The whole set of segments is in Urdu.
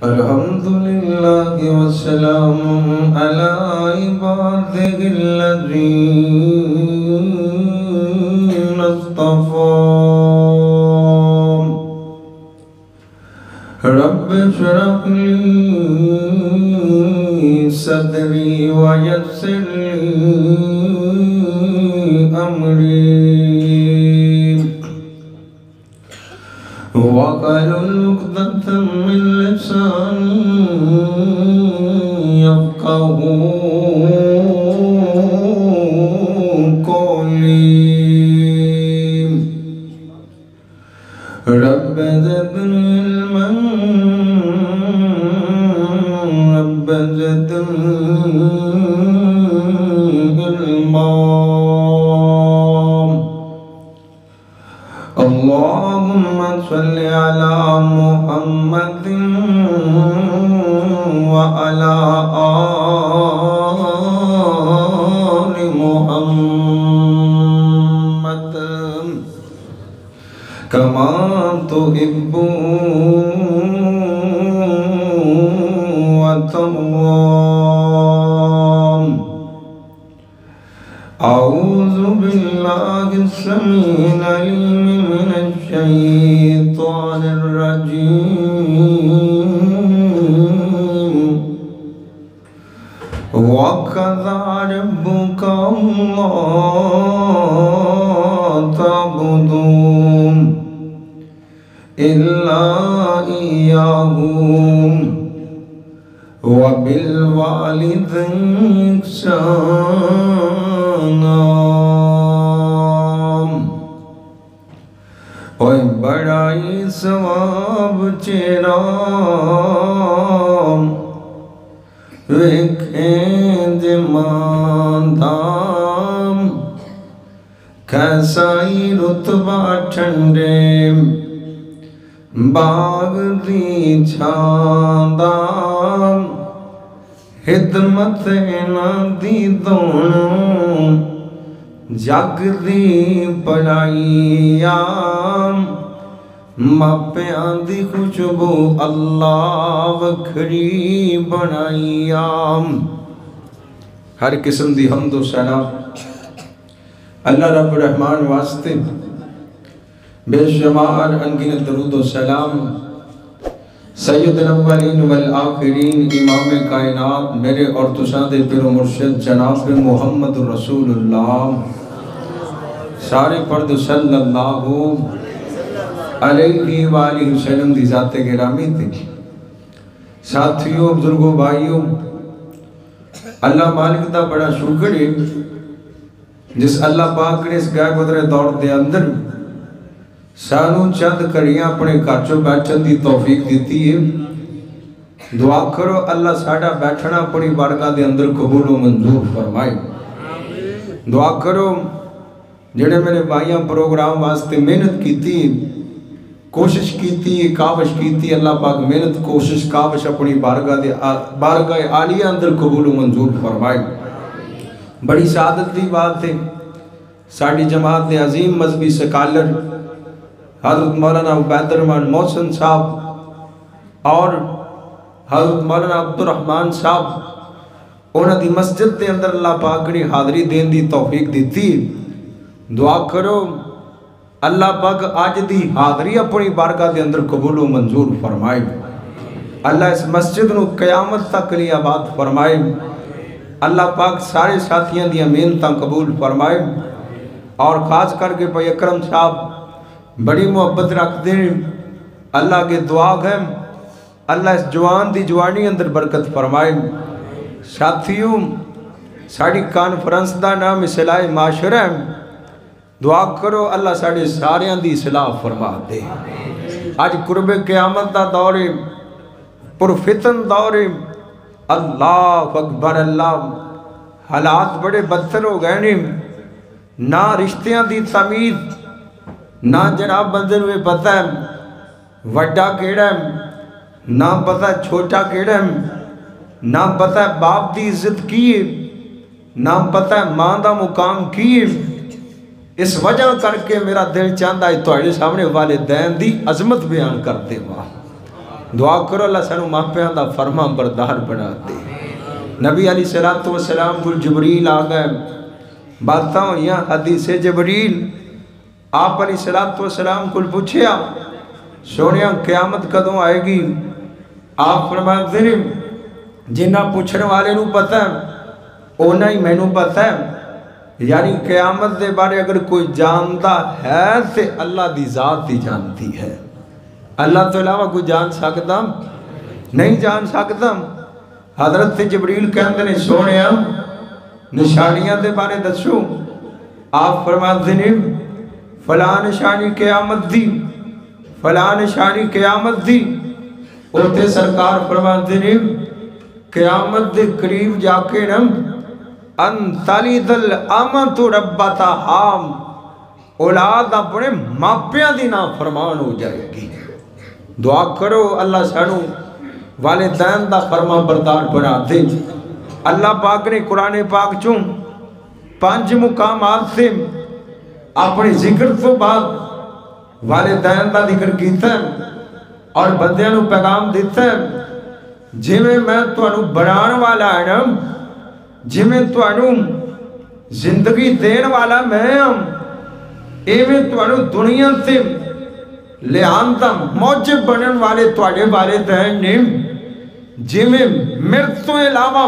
الحمدللہ والسلام علی عبادہ الذین اصطفیٰ رب اشرح لی صدری ویسر لی امری واحلل عقدۃ من لسانی یفقهوا قولی رب زدنی علما رب زدنی علما اللهم صل على محمد وعلى آل محمد كما تحب وترضى أعوذ بالله السميع العليم من الشيطان الرجيم وقضى ربك ألا تعبدوا إلا إياه وبالوالدين إحسانا اوہ بڑائی ثواب چیرا ویکھیں دماندام کیسائی رتبہ ٹھنڈے باغ دی چھاندام خدمت نہ دی دونوں جگ دی بڑائیاں ماپیاں دی خوشبو اللہ وکھری بنائیاں ہر قسم دی حمد و ثنا اللہ رب الرحمن واسطے بے شمار انگنت درود و سلام سید الاولین والآخرین امام کائنات میرے اور تساں دے پیر و مرشد جناب محمد رسول اللہ سارے فرد صلی اللہ علیہ وآلہ وسلم دی ذات گرامی تھی ساتھیوں بزرگوں بھائیوں اللہ مالک دا بڑا شکر ہے جس اللہ پاک نے اس گائے گزرے دور دے اندر سانو چند کڑیاں اپنے کارچوں بیٹھن دی توفیق دیتی ہے دعا کرو اللہ ساڑھا بیٹھنا اپنی بارگاہ دے اندر قبول و منظور فرمائے دعا کرو جڑے میرے بھائیاں پروگرام واسطے محنت کی تھی کوشش کی تھی کاوش کی تھی اللہ پاک محنت کوشش کاوش اپنی بارگاہ عالیہ اندر قبول و منظور فرمائے بڑی سعادت دی بات ہے ساڑھی جماعت دے عظیم مذہبی سکالر حضرت مولانا عبید الرحمن محسن صاحب اور حضرت مولانا عبد الرحمن صاحب انہاں دی مسجد دے اندر اللہ پاک نے حاضری دین دی توفیق دیتی دعا کرو اللہ پاک آج دی حاضری اپنی بارگاہ دے اندر قبول و منظور فرمائے اللہ اس مسجد نو قیامت تک لی آباد فرمائے اللہ پاک سارے ساتھیاں دی محنتاں قبول فرمائے اور خاص کر کے بھائی اکرم صاحب بڑی محبت رکھ دیں اللہ کے دعا ہے اللہ اس جوان دی جوانی اندر برکت فرمائے ساتھیوں ساڑھی کانفرنس دا نام اصلاح معاشرہ ہے دعا کرو اللہ ساڑھے ساریاں دی اصلاح فرما دے آج قرب قیامت دا دور پرفتن دور اللہ اکبر اللہ حالات بڑے بدتر ہو گئے نہیں نہ رشتیاں دی تمیز نہ جناب بندر ہوئے پتہ ہے وڈا کیڑا ہے نہ پتہ ہے چھوٹا کیڑا ہے نہ پتہ ہے باپ دی عزت کی نہ پتہ ہے ماں دا مقام کی اس وجہ کر کے میرا دل چاہتا ہے تو سامنے والدین دی عظمت بیان کرتے ہوا دعا کرو اللہ سانو ماپیاں دا فرما بردار بنا دے۔ نبی علیہ الصلوۃ والسلام کو جبریل آ گئے، باتاں ہوئیاں حدیث جبریل، آپ علیہ الصلوۃ والسلام کو پوچھیا سونیا قیامت کدوں آئے گی؟ آپ فرماتے ہیں جنہ پوچھنے والے نو پتہ ہے اونا ہی میں نو پتہ ہے، یعنی قیامت دے بارے اگر کوئی جانتا ہے تو اللہ دی ذات ہی جانتی ہے، اللہ تو علاوہ کوئی جان سکتا نہیں جان سکتا۔ حضرت جبریل کہتے ہیں سونیا نشانیاں دے بارے دسو، آپ فرماتے ہیں فلاں نشانی قیامت دی، فلاں نشانی قیامت دی، اوتے سرکار فرماتے ہیں قیامت دے قریب جا کے نم ان تلد الامۃ ربتہا، اولاد اپنے ماپیاں دی نافرمان ہو جائے گی۔ دعا کرو اللہ سانو والدین دا فرما بردار بنا دے۔ اللہ پاک نے قرآن پاک چوں 5 مقامات سے اپنے ذکر تو بعد والدین دا ذکر کیتا ہے اور بندیاں نو پیغام دیتا ہے جی میں تانوں بنان والا ہے نا، جی میں تانوں زندگی دین والا میں ہوں، ایویں تانوں دنیا سے لے آندا موجب بنن والے تواڈے والدین نے، جی میں میرے تو علاوہ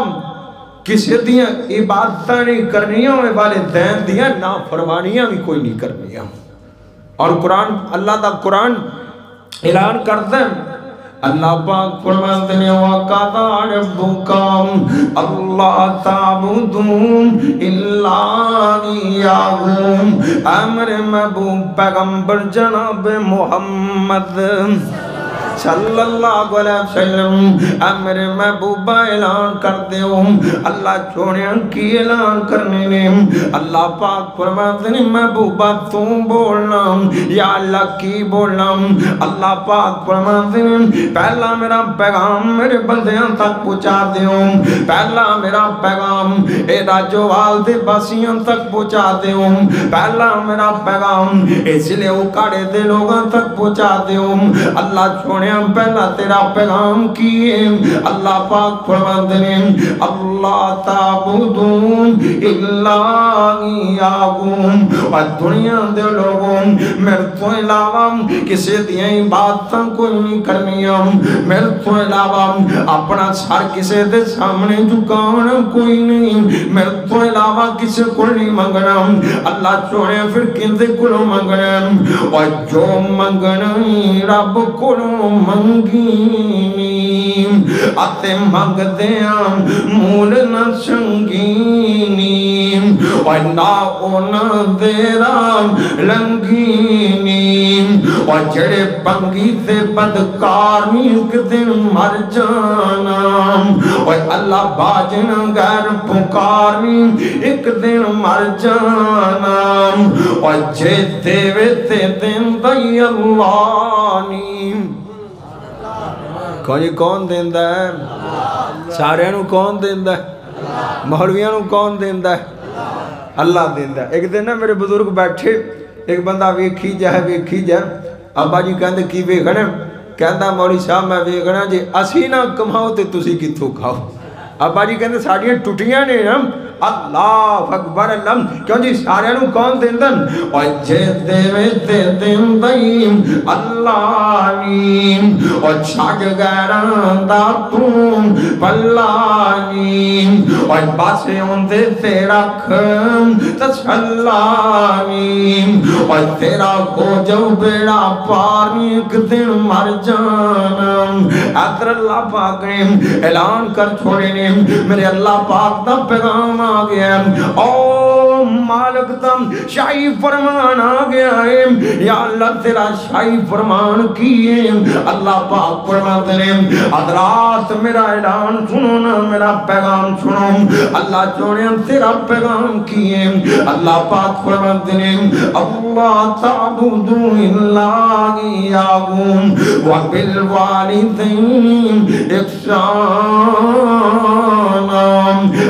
کسی دیاں عبادتاں نہیں کرنیاں ہوئے والدین دیاں نافرمانیاں بھی کوئی نہیں کرنیاں۔ اور قرآن اللہ دا قرآن اعلان کرتا ہے، اللہ پاک فرماتے ہیں وَقَضَىٰ رَبُّكَ أَلَّا تَعْبُدُوا إِلَّا إِيَّاهُ، امر محبوب پیغمبر جناب محمد صلی اللہ علیہ وسلم امر محبوبہ اعلان کرتے ہو۔ اللہ چھوڑیاں کی اعلان کرنے نے، اللہ پاک فرماتے ہیں محبوبہ تو بولنا یا اللہ کی بولنا۔ اللہ پاک فرماتے ہیں پہلا میرا پیغام میرے بندیاں تک پہنچا دیو، پہلا میرا پیغام اے راجو والدے باسیاں تک پہنچا دیو، پہلا میرا پیغام اس لیے اکاڑے دے لوگاں تک پہنچا دیو۔ اللہ چھوڑے پہلا تیرا پیغام کیے، اللہ پاک فرماتے ہیں اللہ تعبدوا الا ایاہ، اور دنیا دے لوگوں میرے تو علاوہ کسی دیاں عبادتاں کوئی نہیں کرنیاں، میرے تو علاوہ اپنا سر کسی دے سامنے جھکانا کوئی نہیں، میرے تو علاوہ کسی کو نہیں منگنا۔ اللہ چھوڑے پھر کندے کو منگنا، اور جو منگنا رب کو منگینی اتے منگ دیاں مول نہ سنگینی، اور نہ اونا دیرا لنگینی، اور جڑے پنگی سے بدکارنی ایک دن مر جانا، اور اللہ باجنا غیر پکارنی ایک دن مر جانا، اور جے دیوے تے دن دی اللہ نیم کون دیندہ ہے؟ سارے نو کون دیندہ ہے؟ مولویاں نو کون دیندہ ہے؟ اللہ دیندہ ہے۔ ایک دن نا میرے بزرگ بیٹھے، ایک بندہ ویکھی جائے، ابا جی کہندے کی ویکھنا؟ کہندا مولوی صاحب میں ویکھنا جی اسی نہ کماؤ تے تسی کتھوں کھاؤ۔ ابا جی کہندے ساڈیاں ٹوٹیاں نے نا۔ اللہ اکبر اللہ، کیوں جی سارے نو کون دیندن؟ اور جے دیوے تے دیندائیم اللہ نیم، اور چھاگ گیران دا تم پلا نیم، اور باسے ہوندے تیرا کھم تسلا نیم، اور تیرا ہو جو بیڑا پانی ایک دن مر جانا۔ ادھر اللہ پاک نے اعلان کر چھوڑے نے، میرے اللہ پاک دا پیغام آ گیا، او مالک تم شاہی فرمان آ گیا ہے، یا اللہ تیرا شاہی فرمان کیے۔ اللہ پاک فرماتے ہیں حضرات میرا اعلان سنو نا، میرا پیغام سنو، اللہ چوڑے تیرا پیغام کیے۔ اللہ پاک فرماتے ہیں اللہ تعبدوا الا ایاہ وبالوالدین احسانا،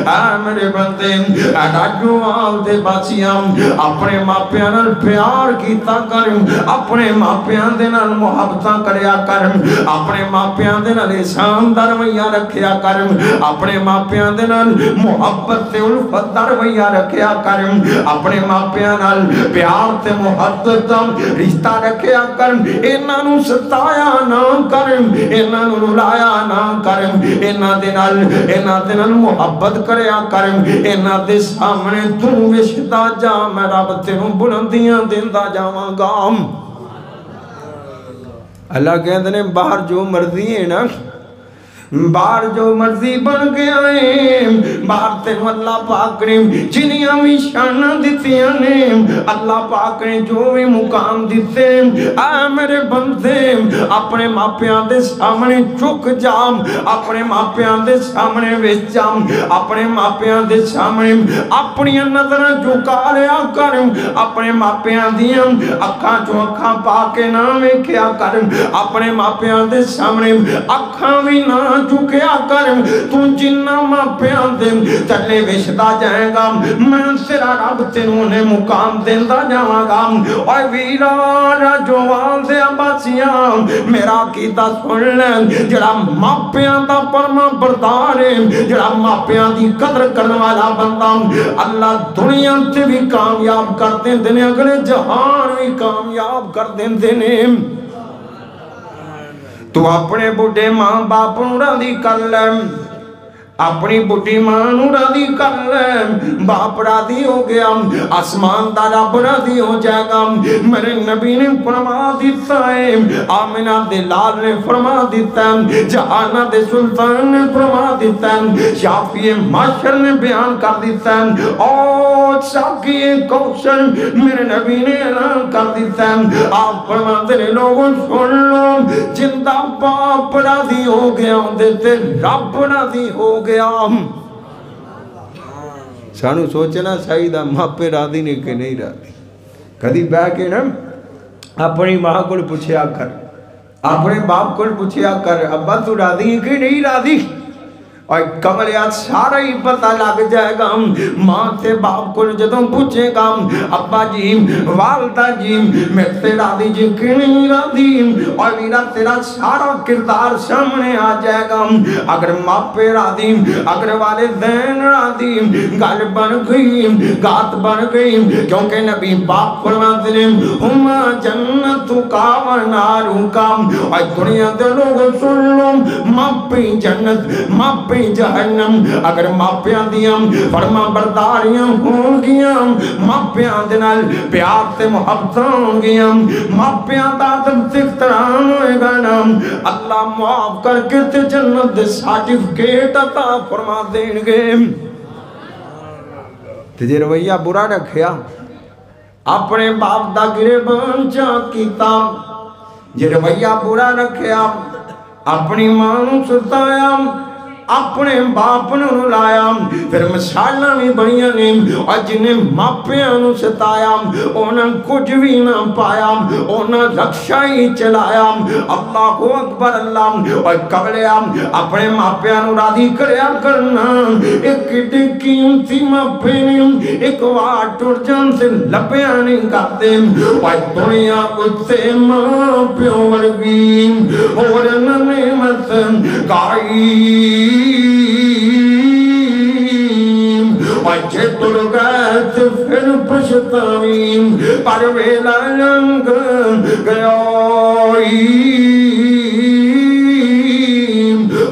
اے میرے بندے ایڈا جوال دے بچیاں اپنے ماپیاں نال پیار کیتا کر اپنے ماپیاں دے نال محبتاں کریا کر اپنے ماپیاں دے نال احسان دا رویہ رکھیا کر اپنے ماپیاں دے نال محبت تے الفت دا رویہ رکھیا کر اپنے ماپیاں نال پیار تے محبت دا رشتہ رکھیا کر انہاں نوں ستایا نہ کر انہاں نوں رلایا نہ کر انہاں دے نال محبت کریا کر انہاں دے سامنے تو وشدا جا میں رب تینوں بلندیاں دیندا جاواں گا اللہ کہندے نے باہر جو مرضی ہے نا باہر جو مرضی بن گیا ہے باہر تینوں اللہ پاک نے جنیاں بھی شانہ دیتیاں نے اللہ پاک نے جو بھی مقام دیتے اے میرے بندے اپنے ماپیاں دے سامنے چک جام اپنے ماپیاں دے سامنے وچ جام اپنے ماپیاں دے سامنے اپنی نظر جھکا لیا کر اپنے ماپیاں دیاں اکھاں چوں اکھاں پا کے نہ ویکھیا کر اپنے ماپیاں دے سامنے اکھاں بھی نہ چکیا کر تو جنہ ماپیاں دے تلے وشدا جائے گا میں تیرا رب تینوں نے مقام دیندہ جاواں گا اوے ویرا جوان دے بچیاں میرا کیتا سن لے جڑا ماپیاں دا فرما بردار ہے جڑا ماپیاں دی قدر کرنے والا بندہ اللہ دنیا تے بھی کامیاب کر دیندے نے اگلے جہان بھی کامیاب کر دیندے نے تو اپنے بڑھے ماں باپ نوں راضی کر لے اپنی بڑھی ماں نوں راضی کر لے باپ راضی ہو گیا آسمان دا رب راضی ہو جائے گا میرے نبی نے فرما دیتا ہے آمنہ دے لال نے فرما دیتا ہے جہانہ دے سلطان نے فرما دیتا ہے شافی معاشر نے بیان کر دیتا ہے اور ساکی کوثر میرے نبی نے اعلان کر دیتا ہے آپ فرما دے لوگوں سن لو جندہ باپ راضی ہو گیا دیتے رب راضی ہو گیا سانو سوچنا چاہیے ماپے راضی نے کہ نہیں راضی کدی بہ کے نا اپنی ماں کو پوچھیا کر اپنے باپ کو پوچھیا کر ابا تو راضی ہے کہ نہیں راضی اور کملیات سارا ہی پتہ لگ جائے گا ماں تے باپ کو جدوں پوچھے گا ابا جی والدہ جی میں تے راضی جی کہ نہیں راضی اور میرا تیرا سارا کردار سامنے آ جائے گا اگر ماں پہ راضی اگر والدین راضی گل بن گئی گات بن گئی کیونکہ نبی باپ فرماتے ہیں ہما جنت کا ونارو کا اور دنیا دے لوگ سن لو ماں پہ جنت ماں پہ جہنم اگر ماپیاں دیاں فرما برداریاں ہوں گیاں ماپیاں دنال پیار تے محبتاں ہوں گیاں ماپیاں دادم تختران ہوئے گا نام اللہ معاف کر کے تے جنت دے سارٹیفکیٹ عطا فرما دیں گے تجھے رویہ برا رکھیا اپنے باپ دا گریبان چا کیتا جے رویہ برا رکھیا اپنی ماں نوں ستایا اپنے باپ نوں لایا پھر مثالہ بھی بڑیاں نے اور جنہیں ماپیاں نوں ستایا انہاں کچھ بھی نہ پایا انہاں رکشہ ہی چلایا اللہ اکبر اللہ اور قبلیا اپنے ماپیاں نوں راضی کریا کرنا ایک قیمتی ماپے نے ایک وار ٹر جان سے لپیاں نہیں کرتے اور دنیا اتے ماپیوں ورگی اور نعمت گائی وجہ تر گئے تو پھر پشتاویم پر ویلا لنگ گیائی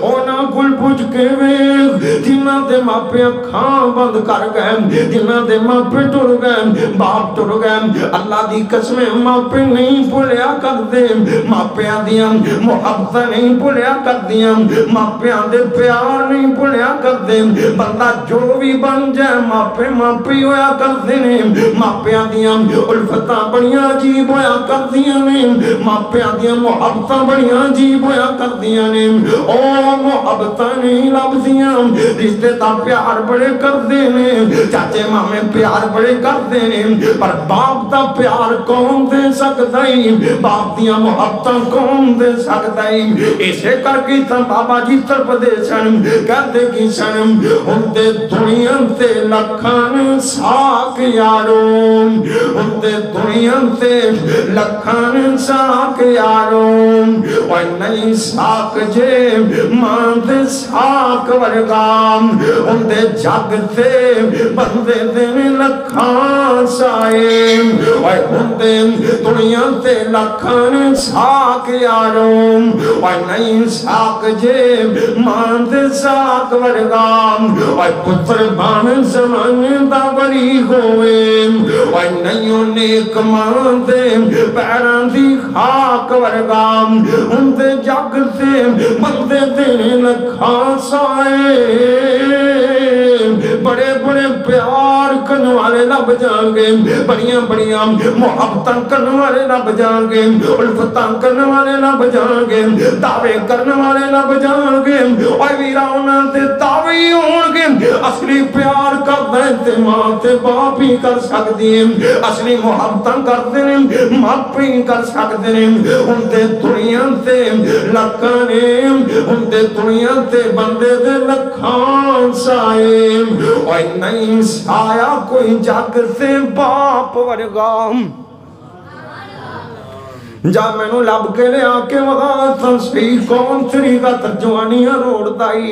اونا کل پوچھ کے ویخ جنہ دے ماپے کھاں بند کر گئے جنہ دے ماپے ٹر گئے باپ ٹر گئے اللہ دی قسمیں ماپے نہیں بھولیا کر دے ماپیاں دیاں محبت نہیں بھولیا کر دیاں ماپیاں دے پیار نہیں بھولیا کر دے بندہ جو بھی بن جائے ماپے ماپی ہویا کر دے ماپیاں دیاں الفتاں بڑیاں عجیب ہویا کر دیاں ماپیاں دیاں محبتاں بڑیاں عجیب ہویا کر دیاں او محبتاں نہیں لب دیاں رشتے تا پیار بڑے کر دینے چاچے مامے پیار بڑے کر دینے پر باپ دا پیار کون دے سکتائی باپ دیا محبتاں کون دے سکتائی اسے کر کی تن بابا جی طرف دے سن کہتے کی سن اندے دنیا تے لکھان ساک یاروں اندے دنیا تے لکھان ساک یاروں اور نئی ساک جے ماند ساک ورگام اندے جگ تے بندے دن لکھان سائے اور اندے دنیا تے لکھان ساک یاروں اور نئی ساک جے ماند ساک ورگام اور پتر بان زمان دا بری ہوئے اور نئیوں نیک ماندے پیران دی خاک ورگام اندے جگ تے بندے دن لکھان سائے بڑے بڑے پیار کرنے والے لب جانگے بڑیاں بڑیاں محبتاں کرنے والے لب جانگے الفتاں کرنے والے لب جانگے دعوے کرنے والے لب جانگے اور ویراؤنہ تے دعوی ہونگے اصلی پیار کر دیتے ماں تے باپ ہی کر سکتی ہیں اصلی محبتاں کرتے ہیں ماں ہی کر سکتے ہیں ان دے دنیا تے لکھانے ان دے دنیا تے بندے دے لکھان سائے اور نہیں سایا کوئی جگ سے باپ ورگام جا میں نو لب کے لے آکے وغاثاں سی کون طریقہ ترجوانیاں روڑ دائی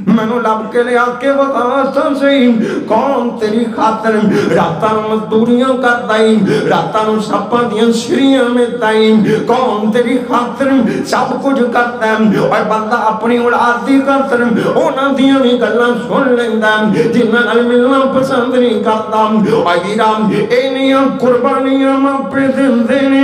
میں نو لب کے لے آکے وغاثاں سی کون تیری خاطر راتاں مزدوریاں کر دائی راتاں سپاں دیاں شریاں میں دائی کون تیری خاطر سب کچھ کرتا ہے اور بندہ اپنی اولاد دی خاطر اونا دیاں بھی گلاں سن لیندہ جنہاں نال ملنا پسند نہیں کرتا اور گیرام اینیاں قربانیاں ماں پہ دل دینے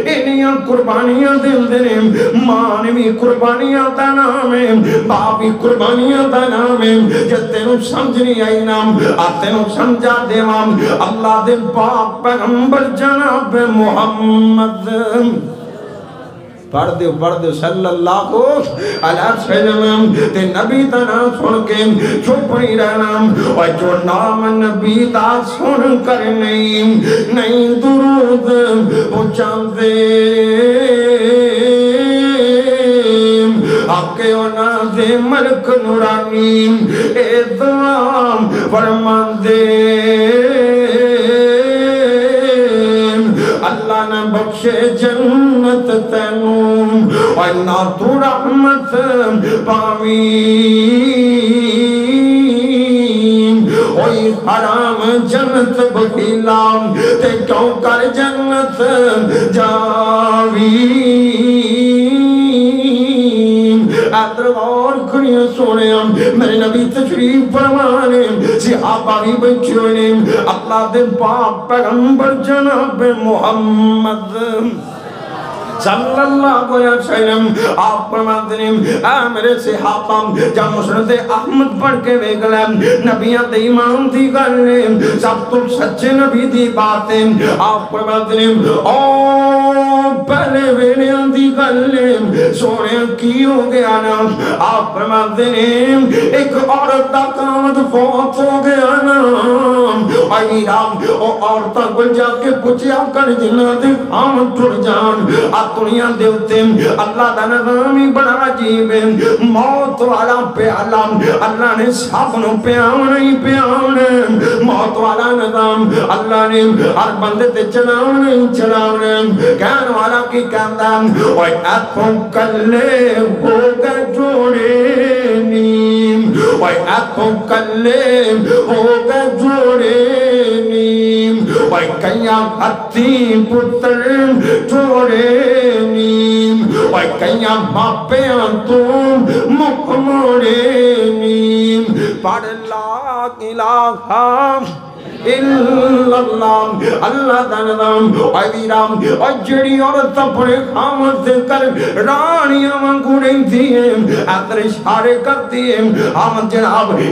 اینیاں قربانیاں دل دینے ماں نے بھی قربانیاں دا نام ہے باپ بھی قربانیاں دا نام ہے جب تینوں سمجھ نہیں آئی نام تینوں سمجھا دے مام اللہ دے پاک پیغمبر جناب محمد پڑھ دے صلی اللہ علیہ وسلم تے نبی دا نام سن کے چھپ نہیں رہنا اور جو نام نبی دا سن کر نہیں درود پہنچان دے آکے اونا دے ملک نورانی اے دعام فرمان دے اللہ نے بخشے جنت تینوں اور نہ تو رحمت پاویں اوئی حرام جنت بخیلام تے کیوں کر جنت جاویں ادر غور کریے سونے میرے نبی تشریف فرمانے صحابہ بھی بیٹھے ہوئے اللہ دے پاک پیغمبر جناب محمد صلی اللہ علیہ وسلم آپ فرماتے ہیں اے میرے صحابہ جب مسند احمد پڑھ کے ویکھ لے نبیاں دے ایمان دی گل سب تو سچے نبی دی باتیں آپ فرماتے ہیں او پہلے ویلیاں دی گل سونے کی ہو گیا نا آپ فرماتے ہیں ایک عورت دا قامت فوت ہو گیا نا آئی رام او عورتاں کو جا کے پوچھیا کر جنہ دے قامت ٹر جان دنیا دے ہوتے اللہ دا نظام ہی بڑا عجیب ہے موت والا پیالہ اللہ نے سب نو پیاؤں نہیں پیاؤں موت والا نظام اللہ نے ہر بندے تے چلاؤں نہیں چلاؤں کہن والا کی کہندہ اوہ ایتھوں کلے ہو گئے جوڑے نیم اوہ ایتھوں کلے ہو گئے جوڑے نیم اوہ کئیاں ہتھی پتر جوڑے نیم اوہ کئیاں باپیاں تم مکھ موڑے نیم پڑھ لا الہ illallah Allah da naam oy veeram oy jehdi aurat apne khawand de kar raaniyan wangu rendi hai adar ishare kardi hai khawand janab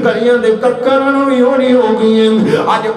galiyan de kakkaran vi hori ho gayi aj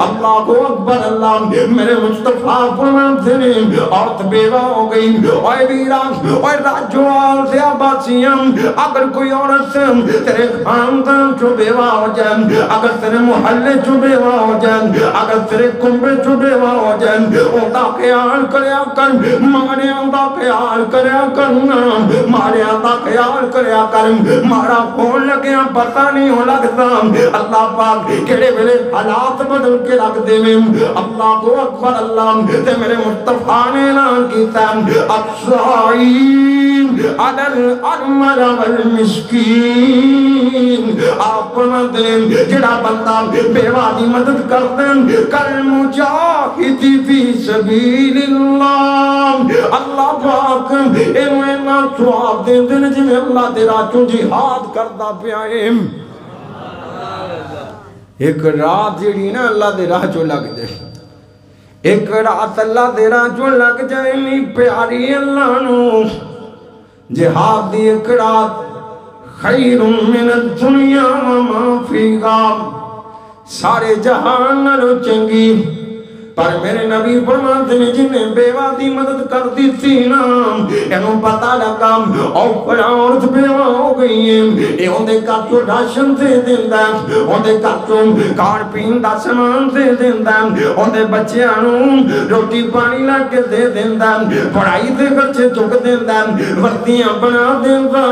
Allahu akbar Allah mere Mustafa فرماتے نے عورت بیوہ ہو گئی اوے ویران اوے راجوال سے آباسیاں اگر کوئی عورت تیرے خاندان چو بیوہ ہو جائے اگر تیرے محلے چو بیوہ ہو جائے اگر تیرے کنبے چو بیوہ ہو جائے اوندا خیال کریا کر مارے اوندا خیال کریا کرنا مارے اوندا خیال کریا کر مارا فون لگیا پتہ نہیں ہو لگتا اللہ پاک کیڑے ویلے حالات بدل کے رکھ دے اللہ اکبر اللہ تے میرے مصطفیٰ نے اعلان کیتا الصائم علی الارمل والمسکین آپ دین جڑا بندہ بیوہ دی مدد کرتے کل مجاہد فی سبیل اللہ اللہ پاک انہوں اینا ثواب دین دن جی میں اللہ تیرا چون جہاد کردہ پیائے ایک رات جڑی نا اللہ دے راہ جو لگ جائے ایک رات اللہ دے راہ جو لگ جائے نہیں پیاری اللہ نو جہاد دی ایک رات خیر من الدنیا وما فیہا سارے جہان نلو چنگی پر میرے نبی فرماتے ہیں جنہیں بیوہ دی مدد کر دی تھی نا انہوں پتہ لگا اور عورت بیوہ ہو گئی ہے یہ اندھے کچھو ڈاشن دے دیندہ اندھے کچھو کار پیندہ سامان دے دیندہ اندھے بچے آنوں روٹی پانی لگے دے دیندہ پڑھائی دے خرچے چک دیندہ وردیاں بنا دیندہ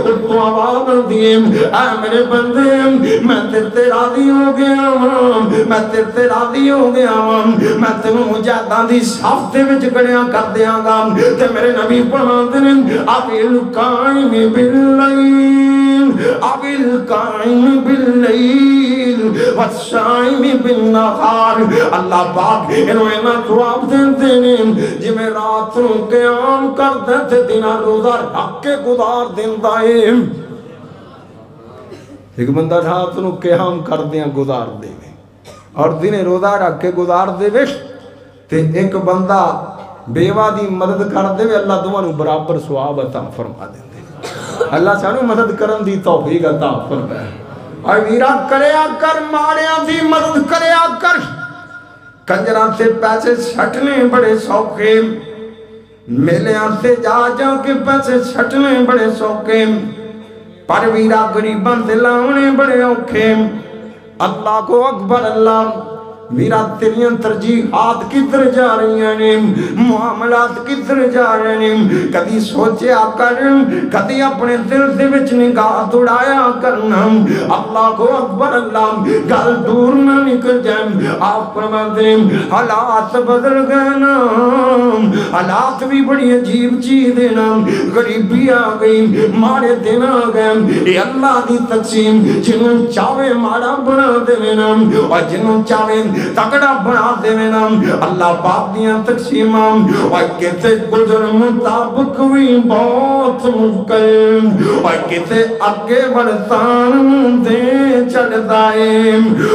اتو آواز دیئے اے میرے بندے میں تیرے راضی ہو گیا ہوں میں تیرے راضی ہو گیا ہوں میں تینوں مجاہداں دی صف دے وچ کھڑیاں کر دیاں گا تے میرے نبی فرماتے ہیں ابل قائم باللیل ابل قائم باللیل والصائم بالنہار اللہ پاک انہوں اینا ثواب دیندے ہیں جی میں رات نوں قیام کر دیتے دنہ روزہ رکھ کے گزار دیندا ہے ایک بندہ رات نوں قیام کر دیاں گزار دے اور دن روزہ رکھ کے گزار دے وے تے ایک بندہ بیوہ دی مدد کر دے وے اللہ دوانوں برابر ثواب عطا فرما دے اللہ سانو مدد کرن دی توفیق عطا فرما اور ویرا کریا کر ماڑیاں دی مدد کریا کر کنجراں سے پیسے چھٹنے بڑے سوکھے میلیاں سے جا جا کے پیسے چھٹنے بڑے سوکھے پر ویرا غریباں سے لاونے بڑے اوکھے اللہ کو اکبر اللہ میرا تیریاں ترجیحات کدھر جا رہی ہیں معاملات کدھر جا رہے ہیں کدی سوچیا کر کدی اپنے دل دے وچ نگاہ دوڑایا کرنا اللہ کو اکبر اللہ گل دور نہ نکل جائے آپ فرماتے ہیں حالات بدل گئے نا حالات بھی بڑی عجیب چیز ہے نا غریبی آ گئی مارے دن آ گئے یہ اللہ دی تقسیم جنہوں چاہے مارا بنا دے نا اور جنہوں چاہے تکڑا بنا دے نا اللہ پاک دیاں تقسیماں اور کتے گزر مطابق بھی بہت مشکل اور کتے اگے برطان دے چڑھ دائے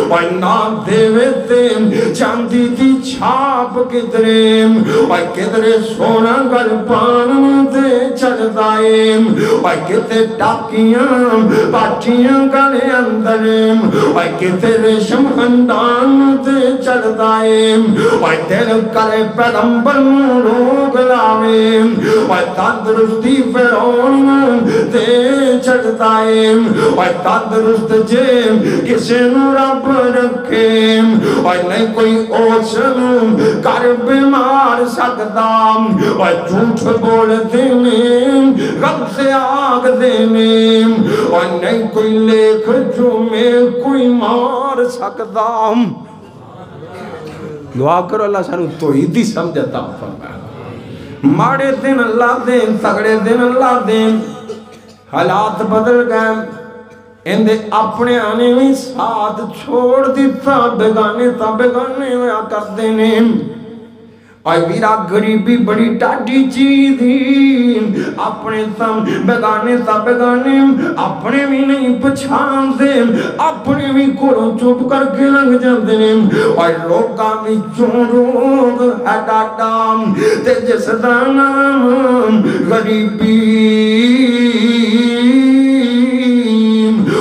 اور ناک دے ویتے چاندی دی چھاپ کدرے اور کدرے سونا گلپان دے چڑھ دائے اور کتے ٹاکیاں پاٹیاں گلے اندر اور کتے ریشم خندان دے چڑھ دائے اور دل کرے پیغمبر لوگ لاوے اور تندرستی فرعون دے چڑھ دائے اور تندرست جے کسے نو رب رکھے اور نہیں کوئی اوچن کر بیمار سکتا اور جھوٹ بول دینے غم سے آگ دینے اور نہیں کوئی لیکھ جو میں کوئی مار سکتا دعا کرو اللہ سانو توحیدی سمجھتا فرمایا ماڑے دن اللہ دین تگڑے دن اللہ دین حالات بدل گئے اندے اپنے آنے میں ساتھ چھوڑ دیتا بیگانے تا بیگانے ہویا کر دینے اور ویرا غریبی بڑی ٹاڈی چیز دی، اپنے تم بیگانے تا بیگانے اپنے بھی نہیں پچھان دے، اپنے بھی کوروں چپ کر کے لنگ جاندے نے، اور لوگاں بھی چون روگ ہے ڈاڈا تے جس دا نام غریبی،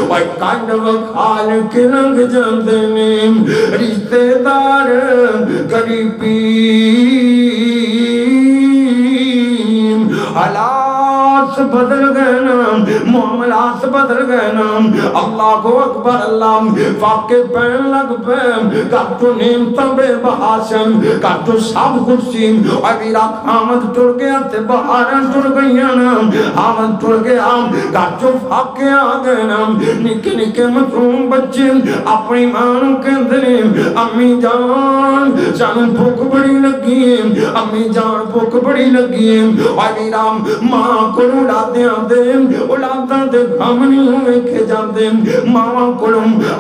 اور کانڈ وکھال کے لنگ جاندے نے رشتے دار غریبی، حالات بدل گئے نا، معاملات بدل گئے نا، اللہ کو اکبر، اللہ فاقے پہن لگ پہ کاتو نیمتا بے بحاسم کاتو سب کچھ اور ویرا حامد ٹر گیا تے بہارن ٹر گئیا نا، حامد ٹر گیا کاتو فاقے آگئے نا، نکے نکے مطروم بچے اپنی ماں کے اندرے امی جان جان بھوک بڑی لگی ہے، امی جان بھوک بڑی لگی ہے، اور ویرا ماں کو اولادیاں دے اولاداں دے غم نہیں ہوئے کے جاندے، ماں کو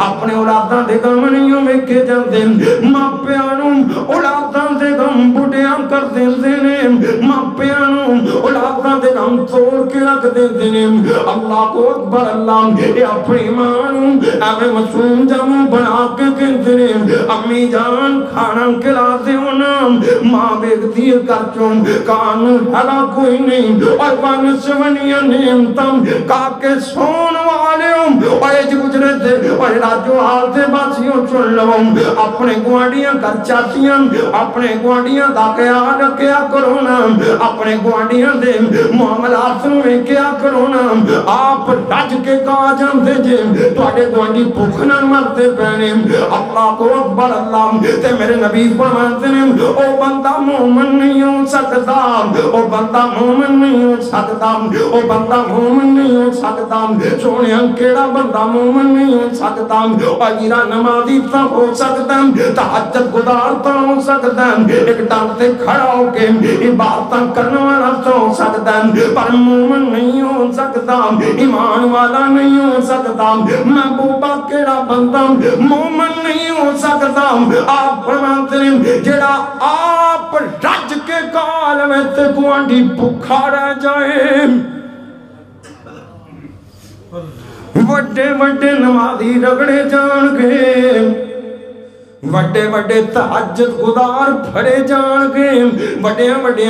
اپنے اولاداں دے غم نہیں ہوئے کے جاندے، ماں پیانوں اولاداں دے غم بڑیاں کر دیندے نے، ماں پیانوں اولاداں دے غم توڑ کے رکھ دیندے نے، اللہ کو اکبر، اللہ اے اپنی ماں اے مسوم جاموں بنا کے کہندے نے امی جان کھانا کھلا دے ہونا، ماں بیگ دیر کر چوں کانوں ہلا کوئی نہیں، اور بان سونیاں نعمتم کاکے سون والے اور ایج گجرے تھے اور راجو حال تھے باسیوں چن لوں، اپنے گوانڈیاں کر چاہتیاں، اپنے گوانڈیاں دا خیال کیا کرونا، اپنے گوانڈیاں دے معاملات میں کیا کرونا، آپ رج کے کہا جاندے جے توڑے گوانڈی پوکھنا مرتے پہنے، اللہ کو اکبر، اللہ تے میرے نبی فرماتے ہیں او بندہ مومن نہیں ہو سکتا، او بندہ مومن نہیں ہو سکتا، او بندہ مومن نہیں ہو سکتا، سونے کیڑا بندہ مومن نہیں ہو سکتا، اور جیرا نمازی تا ہو سکتا، تحجد گزار تا ہو سکتا، ایک ڈانتے کھڑا ہو کے عبادتاں کرنے والا تا ہو سکتا، پر مومن نہیں ہو سکتا، ایمان والا نہیں ہو سکتا، محبوبہ کیڑا بندہ مومن نہیں ہو سکتا، آپ فرماتے ہیں جڑا آپ رج کے کال میں تے گوانڈی بھکھا رہ جائے، وڈے وڈے نمازی رگڑے جان گے، وڈے وڈے تحجد گزار پھڑے جان گے، وڈے وڈے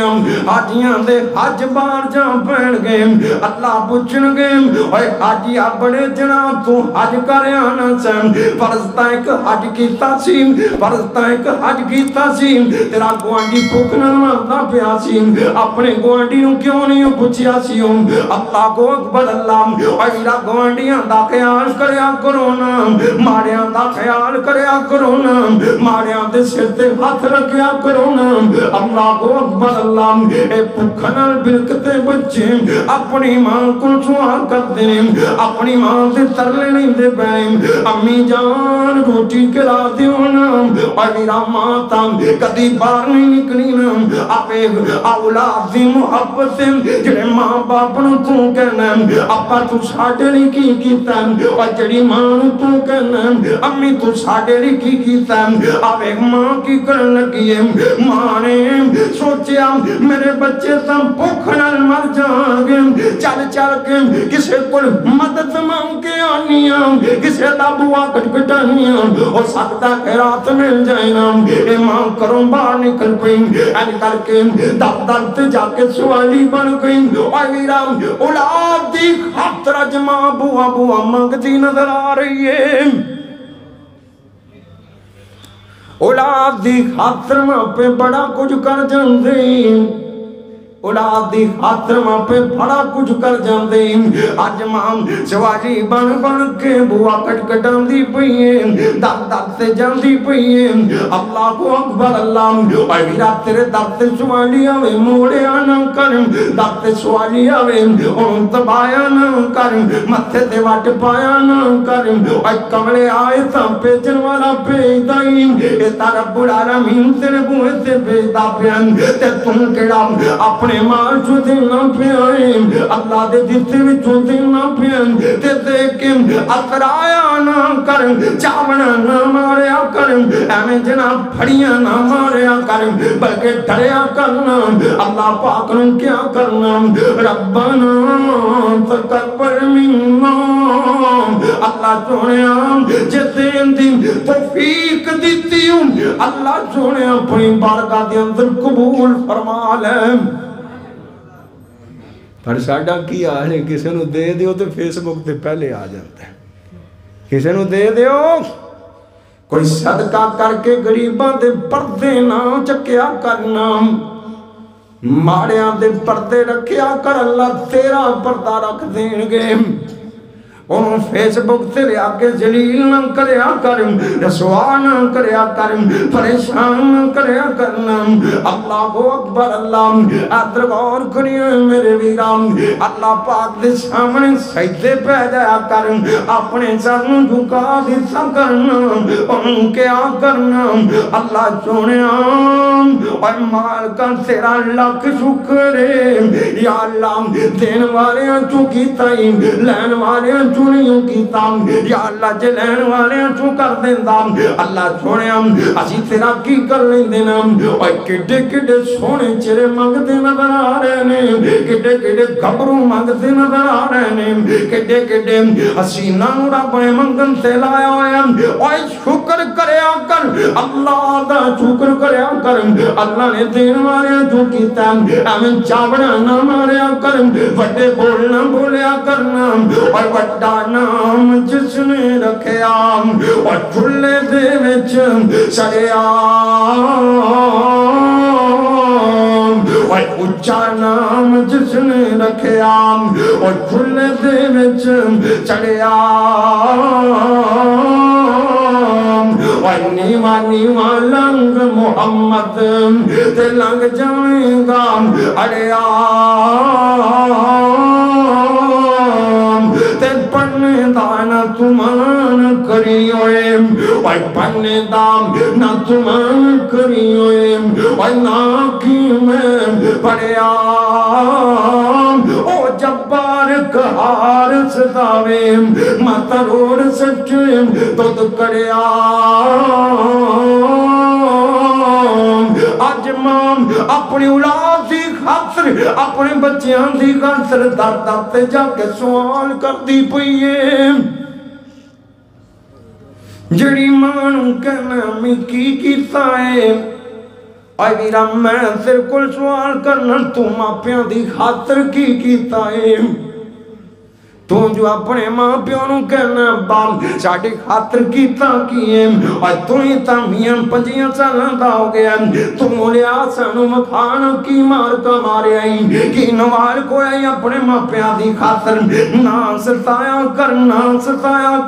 حاجیاں دے حج بار جان پہن گے، اللہ پوچھن گے اوے حاجیاں بڑے جناب تو حج کرے آنا سن، فرضتا ایک حج کیتا سی، فرضتا ایک حج کیتا سی، تیرا گوانڈی پھوکنا مردا پیا سی، اپنے گوانڈی نو کیوں نہیں پوچھیا سی، اللہ کو اکبر، اللہ اور میرا گوانڈیاں دا خیال کریا کرونا، ماڑیاں دا خیال کریا کرونا، ماریاں دے سر تے ہاتھ رکھیا کرونا، اللہ کو اکبر، اللہ اے پکھنال بلکتے بچے اپنی ماں کو سوال کرتے ہیں، اپنی ماں دے ترلے نہیں دے پہنے، امی جان روٹی کھلا دیونا، اور میرا ماں تا کدی بار نہیں نکلی نا، آپ ایک اولاد دی محبت سے جڑے ماں باپ نو تو کہنا اپا تو ساڑھے لی کی کیتا، اور جڑی ماں نو تو کہنا امی تو ساڑھے لی کی کیتا، اب ایک ماں کی کرن لگی ہے، ماں نے سوچیا میرے بچے تم بھوکھنال مر جان گے، چل چل کے کسے کو مدد مانگ کے آنیاں، کسے دا بوا کٹکٹانیاں، ہو سکتا کہ رات مل جائے نا، اے ماں کروں باہر نکل پئیں، این کر کے دفتر تے جا کے سوالی بن گئیں، اور میرا اولاد دی خاطر جمع بوا بوا مانگتی نظر آ رہی ہے، اولاد دی خاطر ماں پہ بڑا کچھ کر جاندے، اولاد دی خاطر ماں پہ بڑا کچھ کر جاندے، آج ماں سوالی بن بن کے بوا کٹ کٹان دی پئیے، در در سے جان دی پئیے، اللہ کو اکبر، اللہ اور میرا تیرے در سے سوالی آوے موڑے آنا کر، در سے سوالی آوے ان تبایا نہ کر، متھے دے واٹ پایا نہ کر، اور کملے آئے تا پیجن والا پیدائی، اے تا رب العالمین تیرے بوئے سے پیدا پیان، تے تم کڑا اپنے ماں چو دینا پیائیں، اللہ دے دیتے میں چو دینا پیائیں، تے دیکھیں اترایا نہ کریں، چاونا نہ ماریا کریں، ایمیں جناب پھڑیاں نہ ماریا کر بلکہ ڈریا کرنا اللہ پاک نے کیا کرنا ربنا تقبل منا اللہ سونیا جتیں دی توفیق دیتی ہوں اللہ سونیا اپنی بارگاہ دے اندر قبول فرما لے پر ساڈا کی حال ہے کسی نو دے دیو تو فیس بک تے پہلے آ جاتا ہے کسی نو دے دیو کوئی صدقہ کر کے غریباں دے پردے نہ چکیا کرنا ماڑیاں دے پردے رکھیا کر اللہ تیرا پردہ رکھ دیں گے انہوں فیس بک تے لیا کے جلیل نہ کریا کرم رسوا نہ کریا کرم پریشان نہ کریا کرنا اللہ اکبر اللہ ادھر غور کریے میرے ویرام اللہ پاک دے سامنے سجدے پہ جایا کرم اپنے سر جھکا دیتا کرنا ان کیا کرنا اللہ سونیا اور مال کا تیرا لاکھ شکر ہے یا اللہ دین والے چوں کیتا ہی لین والے چونیوں کیتا یا اللہ جے لین والے چوں کر دینا اللہ سونیا اسی تیرا کی کر لیں دینا اور کڈے کڈے سونے چرے مانگتے نظر آ رہے ہیں کڈے کڈے گھبروں مانگتے نظر آ رہے ہیں کڈے کڈے حسینہ رب نے منگن سے لایا ہوئے اور شکر کریا کر اللہ دا شکر کریا کر اللہ نے دین والے جو کیتا ہمیں چاوڑا نہ ماریا کر وڈے بولنا بولیا کرنا اور وڈا نام جس نے رکھیا اور چلے دے وچ سڑیا اور اچھا نام جس نے رکھیا اور چلے دے وچ سڑیا اور نیوا نیوا لنگ محمد تے لنگ جائیں گا اڑیا تے پڑھنے دانا تمان کری ہوئے اور پڑھنے دام نہ تمان کری ہوئے اور ناکی میں پڑھیا او جبار کہار ستاوے مطرور سچے تو دکڑیا آج مام اپنی اولاد دی خاطر اپنے بچیاں دی خاطر در در تے جا کے سوال کر دی پئیے جڑی مانوں کہنا میں کی کیتا ہے اے ویرا میں تیرے کول سوال کرنا تو ماپیاں دی خاطر کی کیتا ہے تو جو اپنے ماں پیونوں کہنا بام ساڑھے خاطر کیتا کیے اور تو ہی تامیاں پنجیاں سالان دا ہو گیا تو مولے آسانوں مکھانوں کی مار کا مارے آئی کی نوار کو آئی اپنے ماں پیاں دی خاطر نا ستایا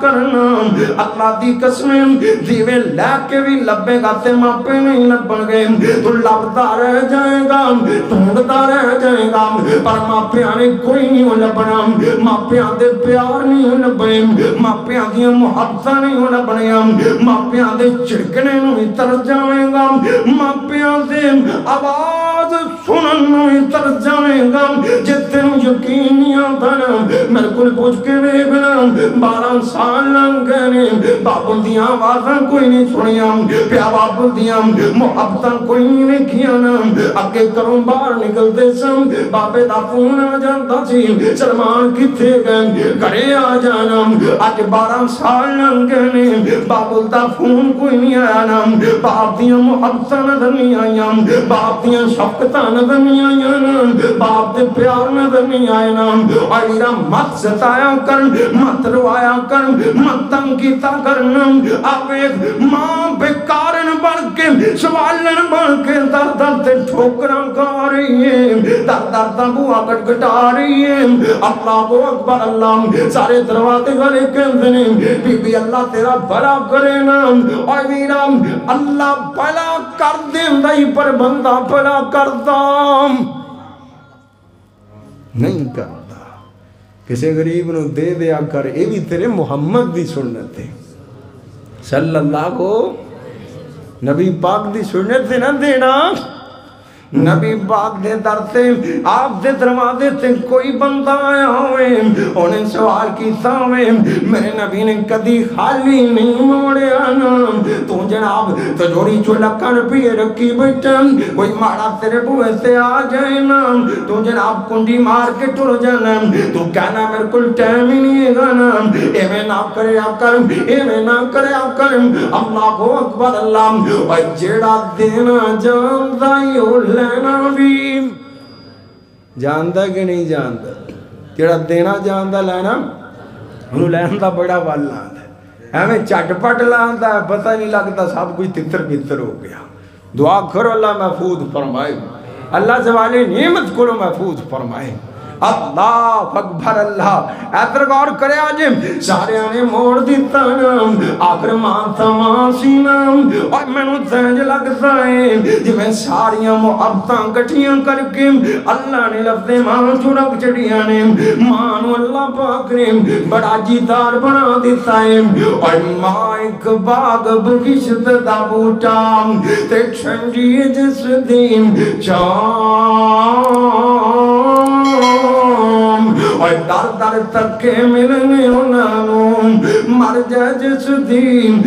کرنا اللہ دی قسمیں دیوے لے کے بھی لبے گاتے ماں پہ نہیں لبن گئے تو لبتا رہ جائے گا ڈھونڈتا رہ جائے گا پر ماں پیاں نے کوئی نہیں لبنا ماں پیاں دے پیار نہیں ہونا بنے ماپیاں دیا محبتہ نہیں ہونا بنے ماپیاں دے چڑکنے نوی تر جائیں گا ماپیاں دے آواز سنن نوی تر جائیں گا جتے نو یقین نہیں آتا نا میرے کل پوچھ کے ویگنا 12 سال لنگنے بابل دیا آوازاں کوئی نہیں سنیا پیا بابل دیا محبتہ کوئی نہیں کیا نا اگے کروں باہر نکلتے سم بابے دا فون آ جانتا سی سلمان کی تھے گئے گھرے آ جانا آج 12 سال لنگنے بابل دا فون کوئی نہیں آیا نا باپ دیا محبتہ نظر نہیں آیا باپ دیا شفقتہ نظر نہیں آیا نا باپ دے پیار نظر نہیں آیا نا اور میرا مت ستایا کر مت روایا کر مت تنگیتا کرنا اب ایک ماں بیکارن بڑھ کے سوالن بڑھ کے در در تے ٹھوکران کا رہی ہے در در تبوہ کٹ کٹا رہی ہے اللہ کو اکبر اللہ سارے دروازے والے کہتے ہیں بی بی اللہ تیرا بھلا کرے نا اور میرا اللہ بھلا کر دے نہیں پر بندہ بھلا کرتا نہیں کرتا کسی غریب نو دے دیا کر اے بھی تیرے محمد دی سنت ہے صلی اللہ کو نبی پاک دی سنت سے نہ دینا نبی پاک دے در تے آپ دے دروازے تے کوئی بندہ آیا ہوئے انہیں سوال کیتا ہوئے میرے نبی نے کدی خالی نہیں موڑے آنا تو جناب تجوری جو لکھن پیے رکھی بیٹھا کوئی مارا تیرے بوئے سے آ جائے نا تو جناب کنڈی مار کے ٹر جانا تو کہنا میرے کل ٹائم ہی نہیں ہے گانا اے میں نہ کرے آپ کرم اے میں نہ کرے آپ کرم اللہ کو اکبر اللہ اور جیڑا دینا جاندہ یو لینا بھی جاندہ کہ نہیں جاندہ جیڑا دینا جاندہ لینا انہوں لینا بڑا والا ہے ہمیں چٹ پٹ لاندہ ہے پتہ نہیں لگتا سب کچھ تتر پتر ہو گیا دعا کرو اللہ محفوظ فرمائے اللہ زوالی نعمت کرو محفوظ فرمائے اللہ اکبر اللہ ایتر غور کرے آجے سارے آنے موڑ دیتا نام آخر مانتا مانسی نام اور میں نو تینج لگتا ہے جی میں ساریاں محبتاں گٹھیاں کر کے اللہ نے لفظ مان چڑک چڑیاں نے مانو اللہ پاک نے بڑا جیدار بنا دیتا ہے اور ماں ایک باغ بغشت دا بوٹا تے چھنجی جس دین اور در در تک کے ملنے انہوں مر جا جس دین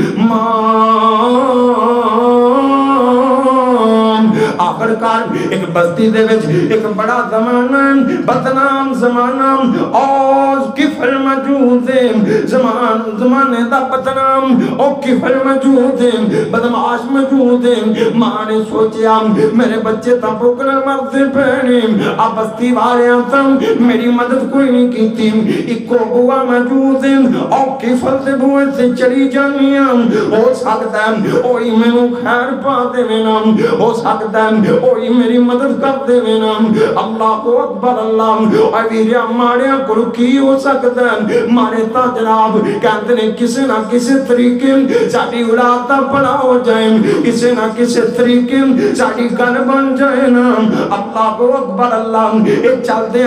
آخر کار ایک بستی دے وچ ایک بڑا زمانہ بدنام زمانہ اور کفل موجود ہے زمانے دا بدنام اور کفل موجود ہے بدماش موجود ہے ماں نے سوچیا میرے بچے تا بکر مرتے پہنے اب بستی والے آتا میری مدد کوئی نہیں کی تھی ایک کو بوا موجود ہے اور کفل دے بوئے سے چلی جانیاں ہو سکتا ہے اوہی میں نو خیر پا دے وینا ہو سکتا ہے اوہی میری مدد کر دے وینا اللہ کو اکبر اللہ اور ویریا ماریا کو کی ہو سکتا ہے مارے تا جناب کہتے نے کسی نہ کسی طریقے ساڑی اولادہ پڑا ہو جائیں کسی نہ کسی طریقے ساڑی گھر بن جائے نا اللہ کو اکبر اللہ ایک چلتے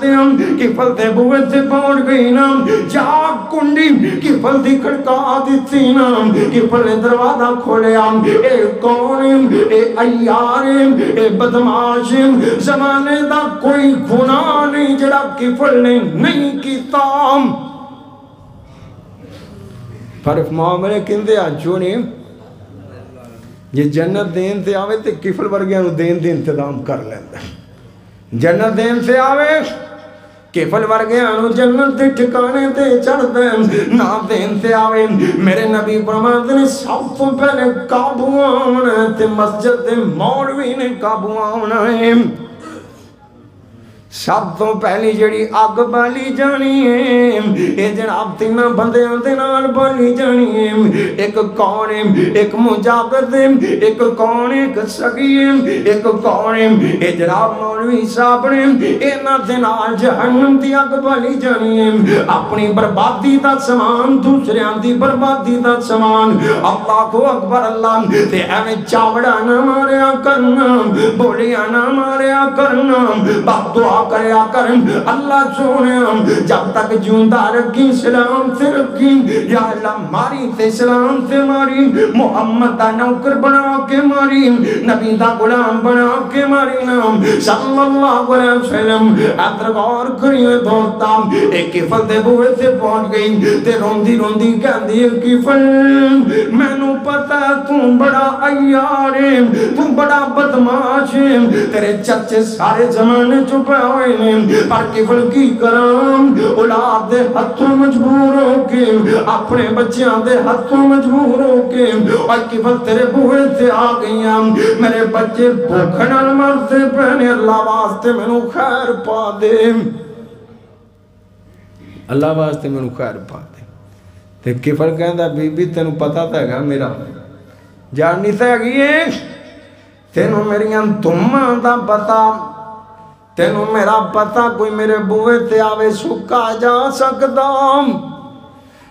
ہیں کہ پھل دے بوئے سے پہنچ گئی نا جا کنڈی کہ پھل دی کھڑکا دیتی نا کہ پھل نے دروازہ کھولے اے کون اے ایار اے بدماش زمانے دا کوئی گناہ نہیں جڑا کہ پھل نے نہیں کیتا پر معاملے کندے آجو نے یہ جنت دین سے آوے تے کفل ورگیاں نو دین دے انتظام کر لیندے جنت دین سے آوے کفل ورگیاں نو جنت دے ٹھکانے تے چڑھ دے نا دین سے آوے میرے نبی فرماتے نے سب تو پہلے قابو آنا تے مسجد دے مولوی نے قابو آنا ہے سب تو پہلی جڑی آگ بالی جانی ہے اے جناب تینہ بندے آتے نال بالی جانی ہے ایک کون ہے ایک مجابد ہے ایک کون ہے ایک سگی ہے ایک کون ہے اے جناب مولوی صاحب نے اے نا دنال جہنم دی آگ بالی جانی ہے اپنی بربادی دا سامان دوسرے آندی بربادی دا سامان اللہ کو اکبر اللہ تے ہمیں چاوڑا نہ ماریا کرنا بولیا نہ ماریا کرنا بات دعا کریا کرم اللہ سونے جب تک جوندہ رکھی سلام سے رکھی یا اللہ ماری تے سلام سے ماری محمد دا نوکر بنا کے ماری نبی دا غلام بنا کے ماری نام صلی اللہ علیہ وسلم ادھر غور کریے دوستا ایک کفل دے بوئے سے پہنچ گئی تے روندی روندی کہندی ایک کفل میں نو پتا تم بڑا ایار ہے تم بڑا بدماش ہے تیرے چچے سارے زمانے چھپے ہوئے پر کفل کی کرام اولاد دے ہتھوں مجبور ہو کے اپنے بچیاں دے ہتھوں مجبور ہو کے اور کفل تیرے بوئے سے آ گئیاں میرے بچے بھوکھنال مرتے پہنے اللہ واسطے میں نو خیر پا دے اللہ واسطے میں نو خیر پا دے تے کفل کہندہ بی بی تینو پتا تھا گا میرا جاننی تھا گئے تینو میریاں تمہاں دا پتا تینو میرا پتا کوئی میرے بوئے تے آوے سکا جا سکتا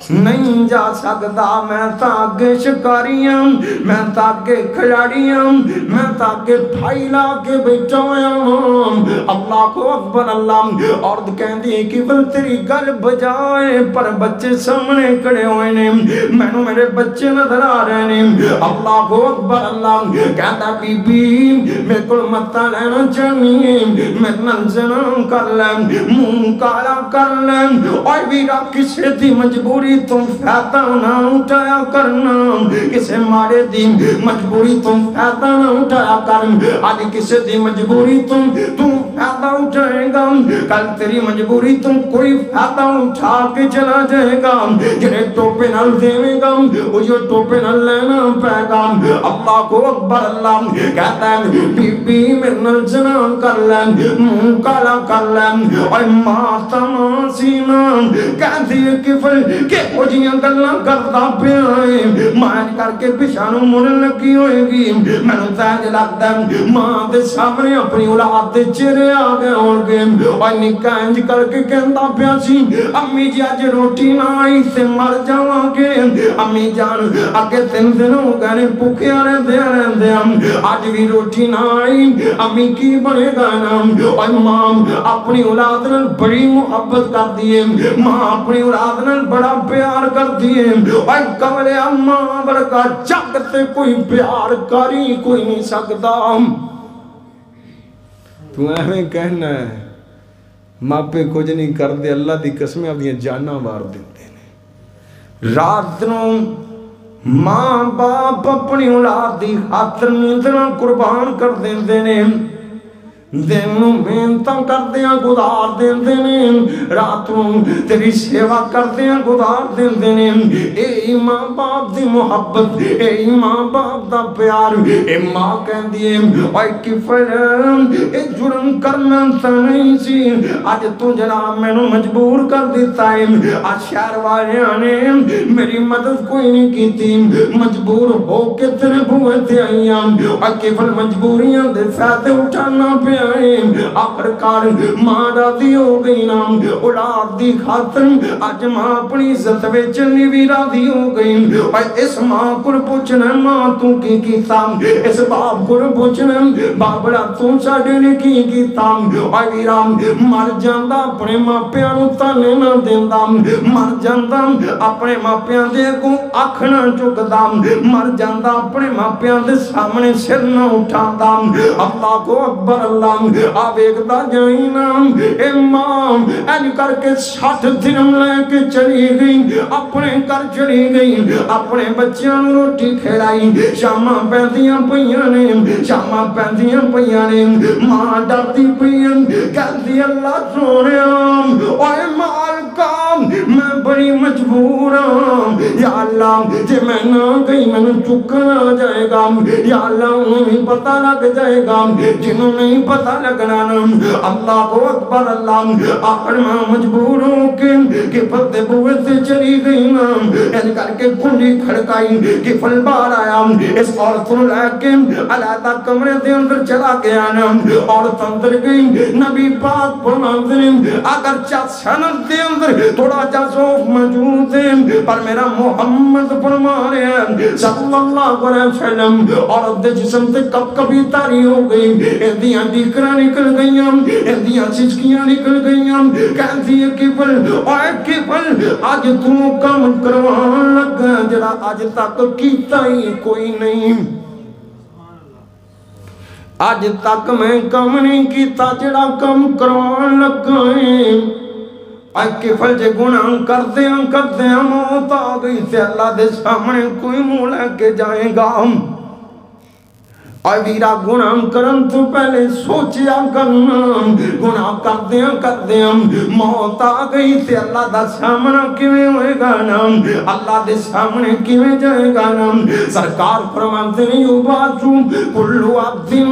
نہیں جا سکتا، میں تاکہ شکاریاں، میں تاکہ کھلاڑیاں، میں تاکہ ٹھائی لا کے بیٹھایا ہوں۔ اللہ کو اکبر اللہ۔ عورت کہندی ہے کہ بل تیری گل بجائے پر بچے سامنے کھڑے ہوئے نے، میں نے میرے بچے نظر آ رہے ہیں۔ اللہ کو اکبر اللہ۔ کہتا بی بی میرے کو متا لینا چاہیے، میں ننزنا کر لیں، منہ کالا کر لیں، اور ویرا کسے دی مجبوری تم فائدہ نہ اٹھایا کرنا، کسے مارے دی مجبوری تم فائدہ نہ اٹھایا کرنا۔ آج کسے دی مجبوری تم فائدہ اٹھائے گا، کل تیری مجبوری تم کوئی فائدہ اٹھا کے چلا جائے گا، جنہیں ٹوپے نہ دے گا وہ جو ٹوپے نہ لینا پائے گا۔ اللہ کو اکبر اللہ۔ کہتا ہے بی بی میرے نال زنا کر لیں، منہ کالا کر لیں، اور ماں تماسینا کہتی ہے کہ کہ وہ جیاں گلنا کرتا پیائے ماں کر کے پشانوں مڑن لگی ہوئے گی۔ میں نے تیج لگتا ہے ماں دے سامنے اپنی اولاد دے چہرے آگے ہوگے، اور نکا انج کر کے کہندا پیاسی امی جی آج روٹی نہ آئی سے مر جاواں گے، امی جان آگے 3 دن ہو گئے بھوکے رہندے آج بھی روٹی نہ آئی، امی کی بنے گا نا۔ اور ماں اپنی اولاد نے بڑی محبت کر دیے، ماں اپنی اولاد نے بڑا پیار کر دیے، اور کمرے ماں برکا جگ تے کوئی پیار کری کوئی نہیں سکتا۔ تو ایویں کہنا ہے ماپے کچھ نہیں کر دے، اللہ دی قسمیں اپنی جانا وار دیتے ہیں۔ رات نو ماں باپ اپنی اولاد دی خاطر نیندنا قربان کر دیندے نے، دنوں محنتاں کردیاں گزار دیندے نے، راتوں تیری سیوا کردیاں گزار دیندے نے۔ اے ماں باپ دی محبت، اے ماں باپ دا پیار، اے ماں کہندی ہے اے کفر اے جرم کرنا تا نہیں سی، اج تو جناب میں نے مجبور کر دیتا ہے، آج شہر والیاں نے میری مدد کوئی نہیں کیتی، مجبور ہو کے تیرے بوئے تے آئیاں، اور کفر مجبوریاں دے فائدے اٹھانا پہ آخر کار ماں راضی ہو گئی نا، اولاد دی خاطر آج ماں اپنی عزت ویچنی بھی راضی ہو گئی۔ اور اس ماں کو پوچھنا ماں تو کی کیتا، اس باپ کو پوچھنا بابڑا تو ساڑھے نے کی کیتا، اور ویرام مر جاندہ اپنے ماں پیانو تانے نہ دیندہ، مر جاندہ اپنے ماں پیان دے کو آکھنا چکدہ، مر جاندہ اپنے ماں پیان دے سامنے سر نہ اٹھاندہ۔ اللہ کو اکبر اللہ۔ آویکتا جائینا اے ماں این کر کے 60 دن لے کے چلی گئی، اپنے گھر چلی گئی، اپنے بچیاں روٹی کھلائی، شاماں پیندیاں پئیاں نے، شاماں پیندیاں پئیاں نے، ماں ڈرتی پئیاں کہتی اللہ سونےاں اوے مالکا میں بڑی مجبور ہوں، یا اللہ جے میں نہ گئی میں نے چکنا جائے گا، یا اللہ انہیں بھی پتہ لگ جائے گا جنہوں نہیں پتہ لگنا نا۔ اللہ کو اکبر اللہ۔ آخر میں مجبور ہوں کہ پتے بوئے سے چلی گئی نا، ان کر کے کنڈی کھڑکائی کہ پھل بار آیا، اس عورت نے لے کے علیحدہ کمرے دے اندر چلا گیا نا، عورت اندر گئی، نبی پاک فرماتے ہیں اگر سند دے اندر تھوڑا جا ذوق موجود ہے پر میرا محمد فرما رہے ہیں صلی اللہ علیہ وسلم، عورت دے جسم تے کب کبھی تاری ہو گئی، اندیاں ڈیکرہ نکل گئیاں، اندیاں سچکیاں نکل گئیاں، کہتی ہے کفل اوے کفل آج تو کم کروان لگا جڑا آج تک کیتا ہی کوئی نہیں، آج تک میں کم نہیں کیتا جڑا کم کروان لگا ہے۔ اے کفل جے گناہ کردے ہیں موت آ گئی تے اللہ دے سامنے کوئی منہ لے کے جائے گا۔ اور ویرا گناہ کرن تو پہلے سوچیا کرنا، گناہ کردے ہیں موت آ گئی تے اللہ دا سامنا کیویں ہوئے گا نا، اللہ دے سامنے کیویں جائے گا نا۔ سرکار فرماتے ہیں یبعث کل عبد علی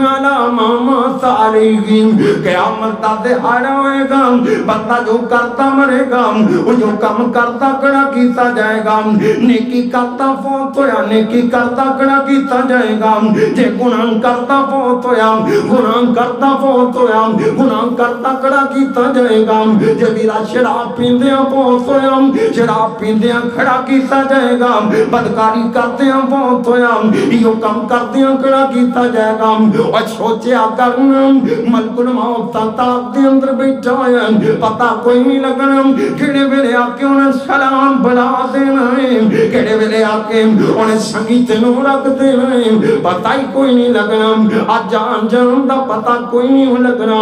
ما مات علیہ، قیامت دا دہاڑا ہوئے گا، بندہ جو کرتا مرے گا، وہ جو کم کرتا کڑا کیتا جائے گا، نیکی کرتا فوت ہویا نیکی کرتا کڑا کیتا جائے گا، جے گناہ گناہ کرتا فوت ہویا گناہ کرتا فوت ہویا گناہ کرتا کڑا کیتا جائے گا جے ویرا شراب پیندیاں فوت ہویا شراب پیندیاں کھڑا کیتا جائے گا بدکاری کردیاں فوت ہویا یہ کم کردیاں کھڑا کیتا جائے گا اور سوچیا کرنا ملک الموت تاک دے اندر بیٹھا ہے پتہ کوئی نہیں لگنا کھڑے ویلے آکے انہیں سلام بلا دینا ہے کھڑے ویلے آکے انہیں سنگیت نو رکھ دینا ہے پتہ ہی کوئی نہیں لگنا آج جان جان دا پتہ کوئی نہیں لگنا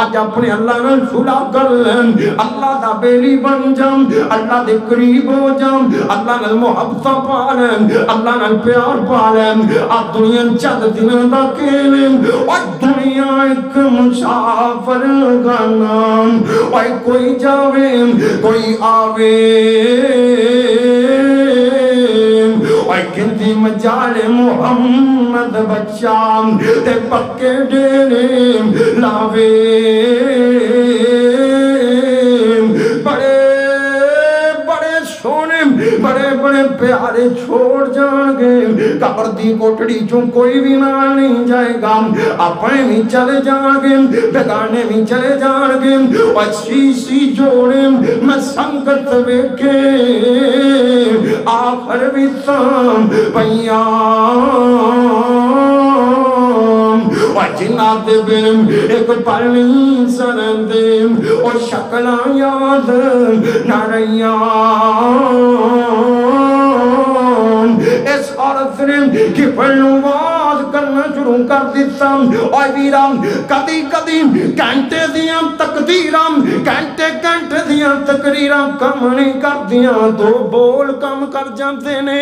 آج اپنے اللہ نے صلح کر لیں اللہ دا بیلی بن جام اللہ دے قریب ہو جام اللہ نے محبت پا لیں اللہ نے پیار پا لیں آج دنیا چند دن دا کھیلیں اور دنیا ایک مسافر کا نام اور کوئی جاوے کوئی آوے اور گنتی مجال محمد بچہ تے پکے ڈیرے لاوے بڑے بڑے سونے بڑے بڑے پیارے چھوڑ جان گے قبر دی کوٹڑی چوں کوئی بھی نہ نہیں جائے گا اپنے بھی چلے جان گے بیگانے بھی چلے جان گے اور سی جوڑے میں سنگت ویکھے آخر بھی تام پیام اور جنات بن ایک پرنی سرندے اور شکلان یاد ناریان اس عورت نے کہ پرنواز کرنا شروع کر دیتا اور ویرام کدی کدی کانٹے دیاں تقدیرام کانٹے کانٹے دیاں تقریرام کم نہیں کر دیاں دو بول کم کر جانتے نے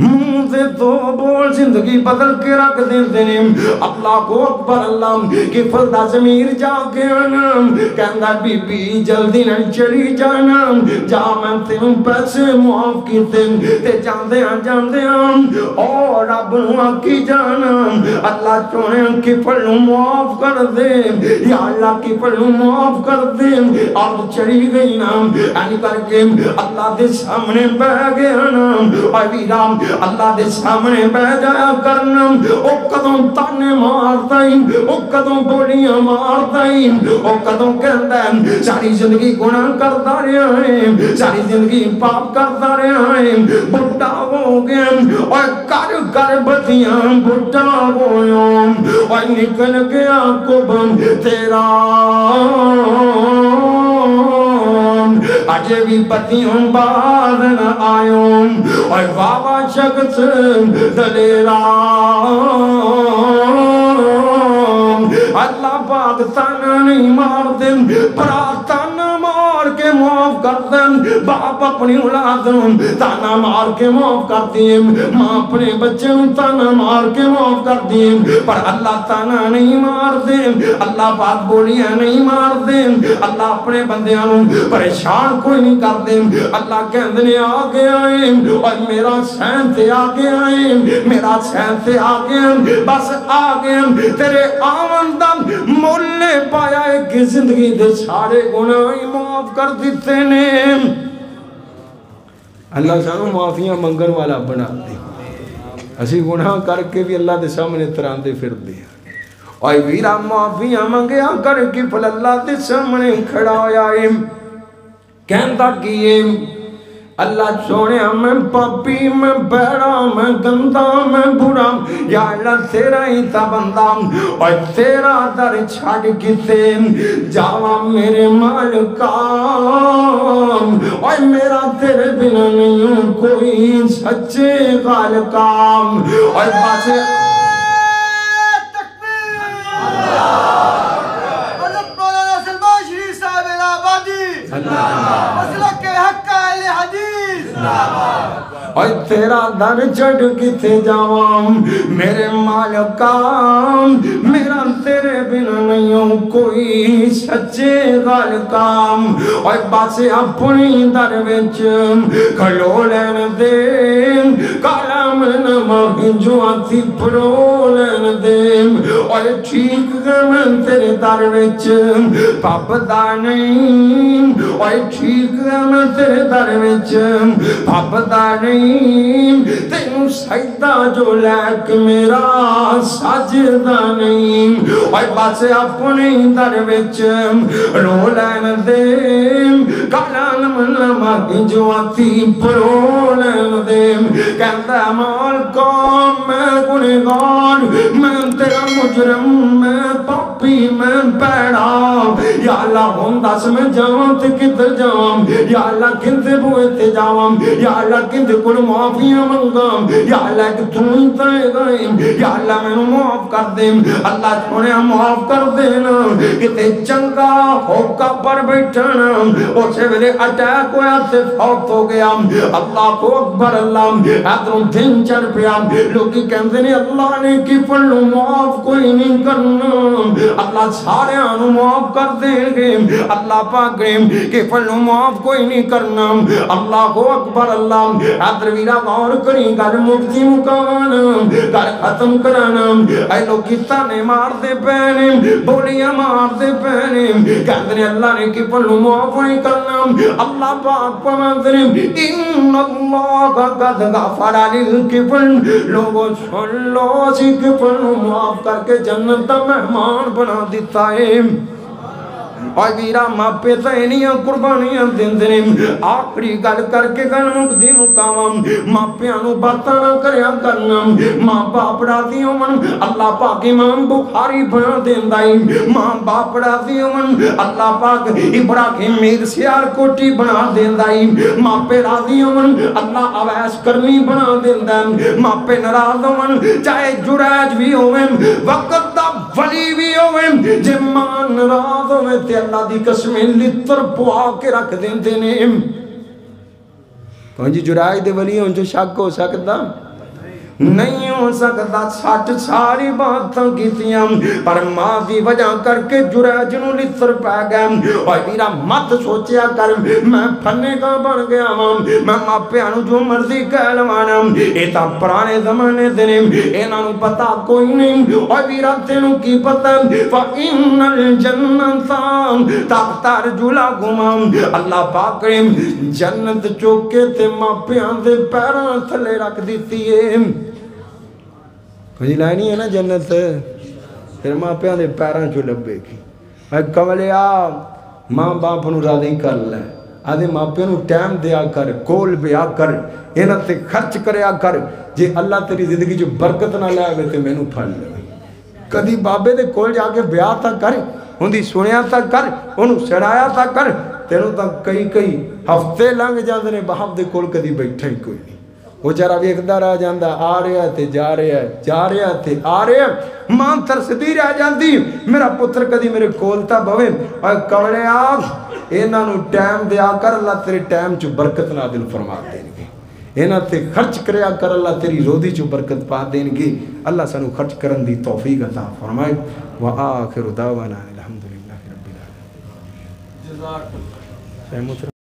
منہ سے دو بول زندگی بدل کے رکھ دیتے ہیں اللہ کو اکبر اللہ کہ فلدہ ضمیر جا کے آنا کہندہ بی بی جلدی نہ چلی جانا جا میں تیوں پیسے معاف کیتے تے جاندے ہیں اور رب نوہ کی جانا اللہ چونے کی پلوں معاف کر دے یا اللہ کی پلوں معاف کر دے اور چلی گئی نا یعنی کر کے اللہ دے سامنے بہ گیا نا اور ویرام اللہ دے سامنے بہ جایا کرنا او قدوں تانے مارتا ہی او قدوں بولیاں مارتا ہی او قدوں کہندہ ہے ساری زندگی گناہ کرتا رہا ہے ساری زندگی پاپ کرتا رہا ہے بڑھا ہو گیا اور کر بتیاں بڑھا ہویا اور نکل گیا کبھم تیرا آجے بھی پتیوں باہر نہ آئوں اور بابا شخص دلیران اللہ پاک تانا نہیں مار دیں برا تانا مار کے معاف کر دیں باپ اپنی اولادوں تانا مار کے معاف کر دیں ماں اپنے بچوں تانا مار کے معاف کر دیں پر اللہ تانا نہیں مار دیں اللہ پاک بولیاں نہیں مار دیں اللہ اپنے بندیاں پریشان کوئی نہیں کر دیں اللہ کہندنے آگے آئیں اور میرا سینتے آگے آئیں میرا سینتے آگے آئیں بس آگے تیرے آمندہ مولے پایا ہے کہ زندگی دے سارے گناہ معاف کر دیتے نے اللہ سانو معافیاں منگن والا بنا دے اسی گناہ کر کے بھی اللہ دے سامنے تران دے پھر دے اور ویرا معافیاں منگیا کر کے پھل اللہ دے سامنے کھڑا ہویا ہے کہندہ کیے اللہ چھوڑے میں پاپی میں بیڑا میں گندہ میں برا یا اللہ تیرا ہی تا بندہ اور تیرا در چھاڑ کتے جاوا میرے مالکا اور میرا تیرے بنا نہیں ہوں کوئی سچے خالقا اور باسے حضرت مولانا سلمان شریف صاحب الہبادی مسلک کے حق کا اہل حدیث اور تیرا در چڑھ کتے جاؤں میرے مالکا میرا تیرے بنا نہیں ہوں کوئی سچے خالقا اور باسے اپنی در وچ کھلو لین دے کالا من ماہی جو آتی پڑو لین دیم اور ٹھیک میں تیرے در وچ پاپ دا نہیں اور ٹھیک میں تیرے در وچ پاپ دا نہیں تینوں سجدہ جو لیک میرا سجدہ نہیں اور بس اپنی در وچ رو لین دیم کالا من ماہی جو آتی پڑو لین دیم کہتا مالکا میں گنہگار میں تیرا مجرم میں پاپی میں پیڑا یا اللہ ہوں دس میں جاؤں تے کدھر جاؤں یا اللہ کندے بوئے تے جاؤں یا اللہ کندے کل معافیاں منگاں یا اللہ کہ تو ہی تے گئیں یا اللہ میں معاف کر دیں اللہ چھوڑے معاف کر دینا کہ تے چنگا ہوکا پر بیٹھنا اسے میرے اٹیک ہویا تے فوت ہو گیا اللہ کو اکبر اللہ ادھروں دن چڑھ پیا لوگی کہندے نے اللہ نے کی پڑھو معاف کوئی نہیں کرنا اللہ سارے آنو معاف کر دیں گے اللہ پاک کہ پڑھو معاف کوئی نہیں کرنا اللہ کو اکبر اللہ ادھر ویرا غور کریں گھر مفتی مکانا گھر ختم کرانا اے لوگی تانے مار دے پہنے بولیاں مار دے پہنے کہندے نے اللہ نے کی پڑھو معاف نہیں کرنا اللہ پاک پڑھو ان اللہ کا قد غفر للکفر لوگوں سن لو اسی کفر معاف کر کے جنت دا مہمان بنا دیتا ہے اور ویرا ماپے تینیاں قربانیاں دن دنیم آخری گل کر کے گل مکدی مقامم ماپیانو باتانا کریا کرنم ماں باپ راضیوں من اللہ پاک امام بخاری بنا دین دائی ماں باپ راضیوں من اللہ پاک ابراہیم میر سیار کوٹی بنا دین دائی ماپے راضیوں من اللہ عویس کرنی بنا دین دائی ماپے نرازوں من چاہے جراج بھی ہوئے وقت دا ولی بھی ہوئے جب ماں نرازوں میں تے اللہ دی قسمیں لتر پوا کے رکھ دین دینے کون جی جراج دے ولی ہوں جو شک ہو سکتا نہیں ہو سکتا ساٹھ ساری باتاں کیتیاں پر ماں دی وجہ کر کے جراج نو لتر پہ گیا اور میرا مت سوچیا کر میں پھنے کا بن گیا میں ماں پیانو جو مرضی کہلوانا ایتا پرانے زمانے دینے اینانو پتا کوئی نہیں اور میرا تینو کی پتا فَإِنَّ الْجَنَّةَ تَقْتَرْ جُلَا گُمام اللہ پاک کریم جنت چوکے تے ماں پیان دے پیران تھلے رکھ دیتی ہے کوئی لائنی ہے نا جنت پھر ماں پیاں دے پیران چو لبے کی میں کملیا ماں باپ نو راضی کر لیں آدھے ماں پیاں نو ٹائم دیا کر کول بیا کر انہاں تے خرچ کریا کر جے اللہ تیری زندگی جو برکت نہ لے آگے تے میں نو پھل لے کدی بابے دے کول جا کے بیا تا کر ہوں دی سنیا تا کر انہوں سڑایا تا کر تینوں تا کئی ہفتے لنگ جاندے نے باپ دے کول کدی بیٹھا ہی کوئی نہیں وہ چارہ ویکھدا رہ جاندہ آ رہا تے جا رہا تے آ رہا ماں ترسدی رہ جاندی میرا پتر کدی میرے کولتا بوے اور کمڑے آگ اینا نو ٹائم دیا کر اللہ تیرے ٹائم چو برکت نادل فرما دینگے اینا تے خرچ کریا کر اللہ تیری رودی چو برکت پا دینگے اللہ سنو خرچ کرن دی توفیق عطا فرمائے وآخر دعوانا الحمدللہ رب العالمین جزاک اللہ